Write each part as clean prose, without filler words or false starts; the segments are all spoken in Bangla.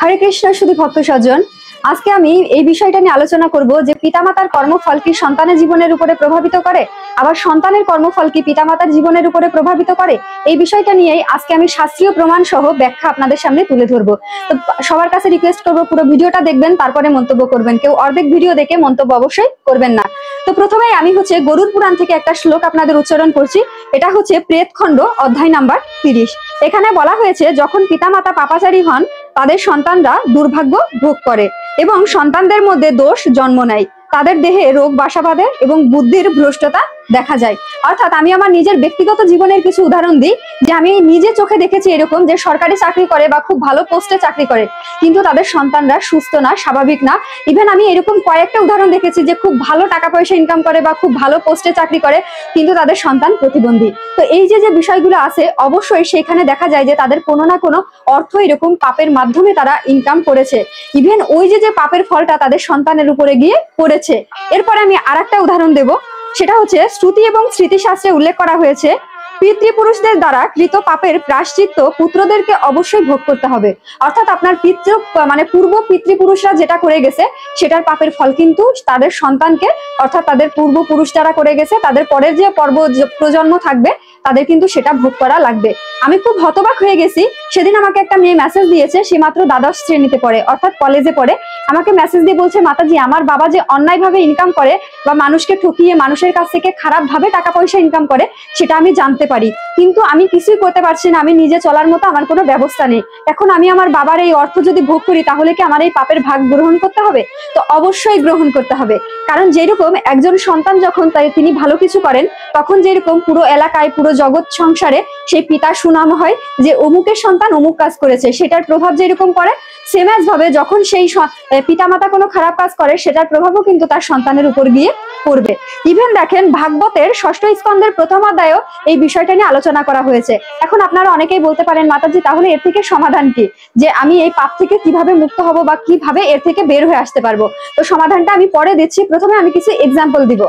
হরে কৃষ্ণ শুধু ভক্ত সজ্জন, আজকে আমি এই বিষয়টা নিয়ে আলোচনা করব যে পিতামাতার কর্মফল কি সন্তানের জীবনের উপরে প্রভাবিত করে, আবার সন্তানের কর্মফল কি পিতামাতার জীবনের উপরে প্রভাবিত করে। এই বিষয়টা নিয়েই আজকে আমি শাস্ত্রীয় প্রমাণ সহ ব্যাখ্যা আপনাদের সামনে তুলে ধরবো। তো সবার কাছে রিকোয়েস্ট করবো পুরো ভিডিওটা দেখবেন, তারপরে মন্তব্য করবেন। কেউ অর্ধেক ভিডিও দেখে মন্তব্য অবশ্যই করবেন না। তো প্রথমেই আমি গরুর পুরাণ থেকে একটা শ্লোক আপনাদের উচ্চারণ করছি। এটা হচ্ছে প্রেতখণ্ড অধ্যায় নাম্বার 30। এখানে বলা হয়েছে, যখন পিতামাতা পাপাচারী হন তাদের সন্তানরা দুর্ভাগ্য ভোগ করে এবং সন্তানদের মধ্যে দোষ জন্ম নেয়, তাদের দেহে রোগ বাসা বাঁধে এবং বুদ্ধির ভ্রষ্টতা দেখা যায়। অর্থাৎ আমি আমার নিজের ব্যক্তিগত জীবনের কিছু উদাহরণ দিই, যে আমি নিজে চোখে দেখেছি এরকম যে সরকারি চাকরি করে বা খুব ভালো পোস্টে চাকরি করে, কিন্তু তাদের সন্তানরা সুস্থ না, স্বাভাবিক না। ইভেন আমি এরকম কয়েকটা উদাহরণ দেখেছি যে খুব ভালো টাকা পয়সা ইনকাম করে বা খুব ভালো পোস্টে চাকরি করে, কিন্তু তাদের সন্তান প্রতিবন্ধী। তো এই যে বিষয়গুলো আছে, অবশ্যই সেখানে দেখা যায় যে তাদের কোনো না কোনো অর্থ এরকম পাপের মাধ্যমে তারা ইনকাম করেছে। ইভেন ওই যে পাপের ফলটা তাদের সন্তানের উপরে গিয়ে পড়েছে। এরপরে আমি আরেকটা উদাহরণ দেব, সেটা হচ্ছে শ্রুতি এবং স্মৃতিশাস্ত্রে উল্লেখ করা হয়েছে, পিতৃপুরুষদের দ্বারা কৃত পাপের প্রায়শ্চিত্ত পুত্রদেরকে অবশ্যই ভোগ করতে হবে। অর্থাৎ আপনার পূর্ব পিতৃপুরুষরা যেটা করে গেছে সেটার পাপের ফল কিন্তু তাদের সন্তানকে, অর্থাৎ তাদের পূর্বপুরুষ যারা করে গেছে তাদের পরের যে প্রজন্ম থাকবে তাদের কিন্তু সেটা ভোগ করা লাগবে। আমি খুব হতবাক হয়ে গেছি, সেদিন আমাকে একটা মেয়ে মেসেজ দিয়েছে, সে মাত্র দ্বাদশ শ্রেণীতে পড়ে, অর্থাৎ কলেজে পড়ে। আমাকে মেসেজ দিয়ে বলছে, মাতাজি আমার বাবা যে অন্যায়ভাবে ইনকাম করে বা মানুষকে ঠকিয়ে মানুষের কাছ থেকে খারাপ ভাবে টাকা পয়সা ইনকাম করে সেটা আমি জানতে পারি, কিন্তু আমি কিছুই করতে পারছি না, আমি নিজে চলার মতো আমার কোনো ব্যবস্থা নেই। এখন আমি আমার বাবার এই অর্থ যদি ভোগ করি তাহলে কি আমার এই পাপের ভাগ গ্রহণ করতে হবে? তো অবশ্যই গ্রহণ করতে হবে। কারণ যেরকম একজন সন্তান যখন তিনি ভালো কিছু করেন, তখন যেরকম পুরো এলাকায় পুরো জগৎ সংসারে সেই পিতার সুনাম হয় যে অমুকের সন্তান অমুক কাজ করেছে, সেটার প্রভাব যেরকম পড়ে, সেম এজ ভাবে যখন সেই পিতামাতা কোনো খারাপ কাজ করে সেটার প্রভাবও কিন্তু তার সন্তানের উপর গিয়ে পড়বে। ইভেন দেখেন ভাগবতের 6ষ্ঠ স্কন্ধের প্রথম অধ্যায়েও এই বিষয়টা নিয়ে আলোচনা করা হয়েছে। এখন আপনারা অনেকেই বলতে পারেন, মাতাজি তাহলে এর থেকে সমাধান কি, যে আমি এই পাপ থেকে কিভাবে মুক্ত হব বা কিভাবে এর থেকে বের হয়ে আসতে পারবো? তো সমাধানটা আমি পরে দিচ্ছি, প্রথমে আমি কিছু এক্সাম্পল দিব।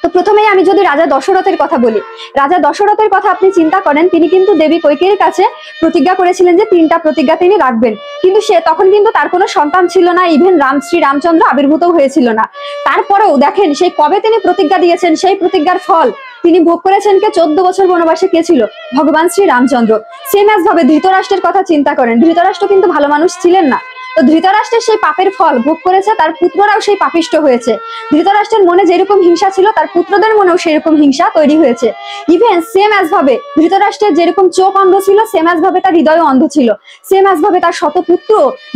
তো প্রথমেই আমি যদি রাজা দশরথের কথা বলি, রাজা দশরথের কথা আপনি চিন্তা করেন, তিনি কিন্তু দেবী কৈকেয়ীর কাছে প্রতিজ্ঞা করেছিলেন যে 3টা প্রতিজ্ঞা তিনি রাখবেন, কিন্তু তখন কিন্তু তার কোনো সন্তান ছিল না, ইভেন শ্রী রামচন্দ্র আবির্ভূত হয়েছিল না। তারপরেও দেখেন সেই কবে তিনি প্রতিজ্ঞা দিয়েছেন, সেই প্রতিজ্ঞার ফল তিনি ভোগ করেছেন কে? 14 বছর বনবাসে কে ছিল? ভগবান শ্রী রামচন্দ্র। সেম এজ ভাবে ধৃতরাষ্ট্রের কথা চিন্তা করেন, ধৃতরাষ্ট্র কিন্তু ভালো মানুষ ছিলেন না, তো ধৃতরাষ্ট্রের সেই পাপের ফল ভোগ করেছে, তার পুত্ররাও সেই পাপিষ্ট হয়েছে। ধৃতরাষ্ট্রের মনে যেরকম হিংসা ছিল তার পুত্রদের মনেও সেরকম হিংসা তৈরি হয়েছে। ইভেন সেম এজ ভাবে ধৃতরাষ্ট্রের যেরকম চোখ অন্ধ ছিল, সেম এজ ভাবে তার হৃদয় অন্ধ ছিল, সেম এজ ভাবে তার শতপুত্র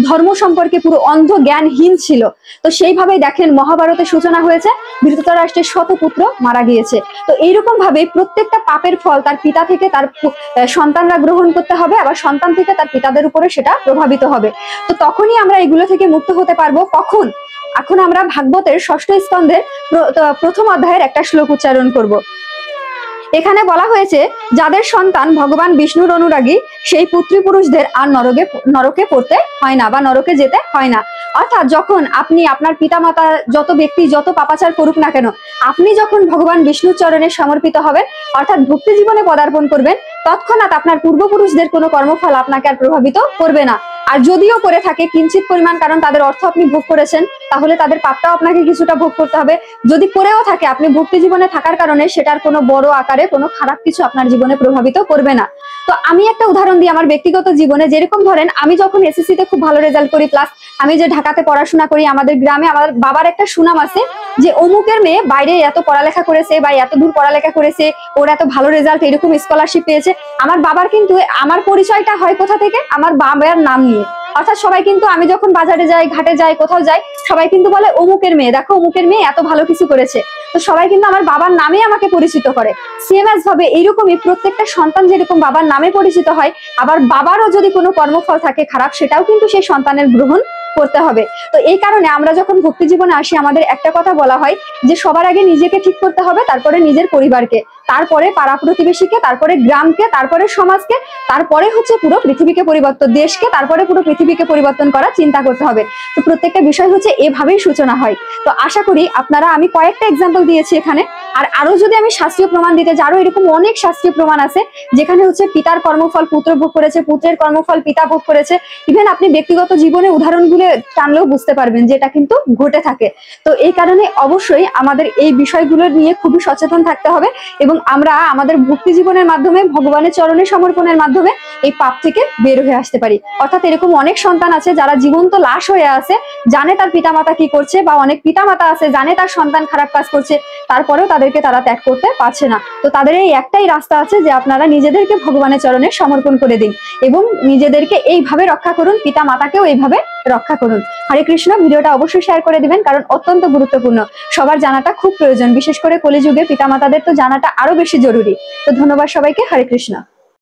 ধর্ম সম্পর্কে পুরো অন্ধ জ্ঞানহীন ছিল। তো সেইভাবেই দেখেন মহাভারতের সূচনা হয়েছে, ধৃতরাষ্ট্রের শতপুত্র মারা গিয়েছে। তো এইরকম ভাবে প্রত্যেকটা পাপের ফল তার পিতা থেকে তার সন্তানরা গ্রহণ করতে হবে, আবার সন্তান থেকে তার পিতাদের উপরে সেটা প্রভাবিত হবে। তো তখনই আমরা এগুলো থেকে মুক্ত হতে পারবো কখন? এখন আমরা ভাগবতের 6ষ্ঠ স্কন্ধের প্রথম অধ্যায়ের একটা শ্লোক উচ্চারণ করব। এখানে বলা হয়েছে, যাদের সন্তান ভগবান বিষ্ণুর অনুরাগী সেই পুত্রপুরুষদের আর নরকে পড়তে হয় না বা নরকে যেতে হয় না। অর্থাৎ যখন আপনি আপনার পিতামাতা যত ব্যক্তি যত পাপাচার করুক না কেন, আপনি যখন ভগবান বিষ্ণুর চরণে সমর্পিত হবেন, অর্থাৎ ভক্তি জীবনে পদার্পণ করবেন, তৎক্ষণাৎ আপনার পূর্বপুরুষদের কোনো কর্মফল আপনাকে আর প্রভাবিত করবে না। আর যদিও করে থাকে কিঞ্চিত পরিমাণ, কারণ তাদের অর্থ আপনি ভোগ করেছেন, তাহলে তাদের পাপটাও আপনাকে কিছুটা ভোগ করতে হবে। যদি করেও থাকে আপনি ভক্তি জীবনে থাকার কারণে, সেটার কোনো বড় আকারে কোনো খারাপ কিছু আপনার জীবনে প্রভাবিত করবে না। তো আমি একটা উদাহরণ দিই আমার ব্যক্তিগত জীবনে। যেরকম ধরেন আমি যখন এসএসসি তে খুব ভালো রেজাল্ট করি, প্লাস আমি যে ঢাকাতে পড়াশোনা করি, আমাদের গ্রামে আমার বাবার একটা সুনাম আছে যে অমুকের মেয়ে বাইরে এত পড়ালেখা করেছে বা এত দূর পড়ালেখা করেছে, ওর এত ভালো রেজাল্ট, এরকম স্কলারশিপ পেয়েছে। আমার বাবার কিন্তু আমার পরিচয়টা হয় কোথা থেকে? আমার বাবার নাম নিয়ে। অর্থাৎ সবাই কিন্তু, আমি যখন বাজারে যাই, ঘাটে যাই, কোথাও যাই, সবাই কিন্তু বলে অমুকের মেয়ে, দেখো অমুকের মেয়ে এত ভালো কিছু করেছে। তো সবাই কিন্তু আমার বাবার নামে আমাকে পরিচিত করে। সেম এজ ভাবে এইরকমই প্রত্যেকটা সন্তান যেরকম বাবার নামে পরিচিত হয়, আবার বাবারও যদি কোনো কর্মফল থাকে খারাপ, সেটাও কিন্তু সেই সন্তানের গ্রহণ করতে হবে। তো এই কারণে আমরা যখন ভক্তি জীবনে আসি, আমাদের একটা কথা বলা হয় যে সবার আগে নিজেকে ঠিক করতে হবে, তারপরে নিজের পরিবারকে। তারপরে পাড়া প্রতিবেশীকে, তারপরে গ্রামকে, তারপরে সমাজকে, তারপরে হচ্ছে পুরো পৃথিবীকে পরিবর্তন, দেশকে, তারপরে পুরো পৃথিবীকে পরিবর্তন করার চিন্তা করতে হবে। তো প্রত্যেকটা বিষয় হচ্ছে এভাবেই সূচনা হয়। তো আশা করি আপনারা, আমি কয়েকটা এক্সাম্পল দিয়েছি এখানে, আর আরো যদি আমি শাস্ত্রীয় প্রমাণ দিতে যাই, আরো এরকম অনেক শাস্ত্রীয় প্রমাণ আছে যেখানে হচ্ছে পিতার কর্মফল পুত্র ভোগ করেছে, পুত্রের কর্মফল পিতা ভোগ করেছে। ইভেন আপনি ব্যক্তিগত জীবনে উদাহরণগুলো টানলেও বুঝতে পারবেন যে এটা কিন্তু ঘটে থাকে। তো এই কারণে অবশ্যই আমাদের এই বিষয়গুলো নিয়ে খুবই সচেতন থাকতে হবে, এবং আমরা আমাদের ভক্তি জীবনের মাধ্যমে, ভগবানের চরণে সমর্পণের মাধ্যমে এই পাপ থেকে বের হয়ে আসতে পারি। অর্থাৎ এরকম অনেক সন্তান আছে যারা জীবন্ত লাশ হয়ে আছে, জানে তার পিতামাতা কি করছে, বা অনেক পিতামাতা আছে জানে তার সন্তান খারাপ কাজ করছে, তারপরেও তাদেরকে তারা ত্যাগ করতে পারছে না। তো তাদের এই একটাই রাস্তা আছে যে আপনারা নিজেদেরকে ভগবানের চরণে সমর্পণ করে দিন এবং নিজেদেরকে এইভাবে রক্ষা করুন, পিতা মাতাকেও এইভাবে রক্ষা করুন। হরে কৃষ্ণ। ভিডিওটা অবশ্যই শেয়ার করে দিবেন, কারণ অত্যন্ত গুরুত্বপূর্ণ, সবার জানাটা খুব প্রয়োজন, বিশেষ করে কলিযুগে পিতামাতাদের তো জানাটা আরো বেশি জরুরি। তো ধন্যবাদ সবাইকে। হরে কৃষ্ণ।